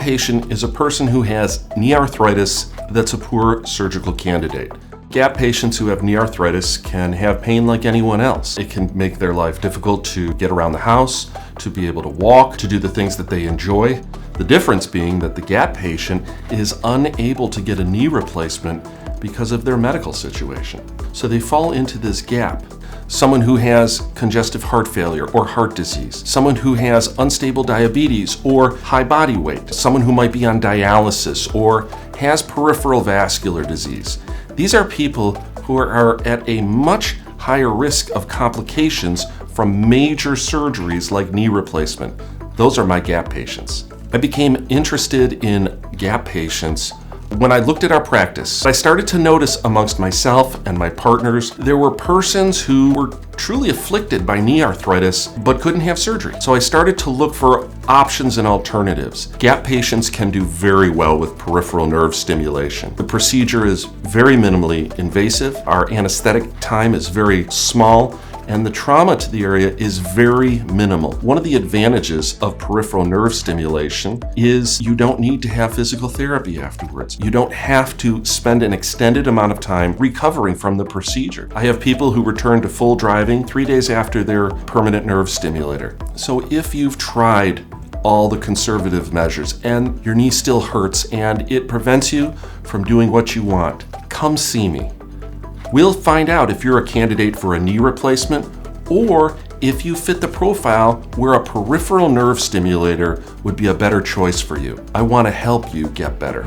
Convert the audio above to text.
patient is a person who has knee arthritis that's a poor surgical candidate. Gap patients who have knee arthritis can have pain like anyone else. It can make their life difficult to get around the house, to be able to walk, to do the things that they enjoy. The difference being that the gap patient is unable to get a knee replacement because of their medical situation. So they fall into this gap. Someone who has congestive heart failure or heart disease, someone who has unstable diabetes or high body weight, someone who might be on dialysis or has peripheral vascular disease. These are people who are at a much higher risk of complications from major surgeries like knee replacement. Those are my gap patients. I became interested in gap patients when I looked at our practice. I started to notice amongst myself and my partners, there were persons who were truly afflicted by knee arthritis but couldn't have surgery. So I started to look for options and alternatives. Gap patients can do very well with peripheral nerve stimulation. The procedure is very minimally invasive. Our anesthetic time is very small, and the trauma to the area is very minimal. One of the advantages of peripheral nerve stimulation is you don't need to have physical therapy afterwards. You don't have to spend an extended amount of time recovering from the procedure. I have people who return to full driving 3 days after their permanent nerve stimulator. So if you've tried all the conservative measures and your knee still hurts and it prevents you from doing what you want, come see me. We'll find out if you're a candidate for a knee replacement or if you fit the profile where a peripheral nerve stimulator would be a better choice for you. I want to help you get better.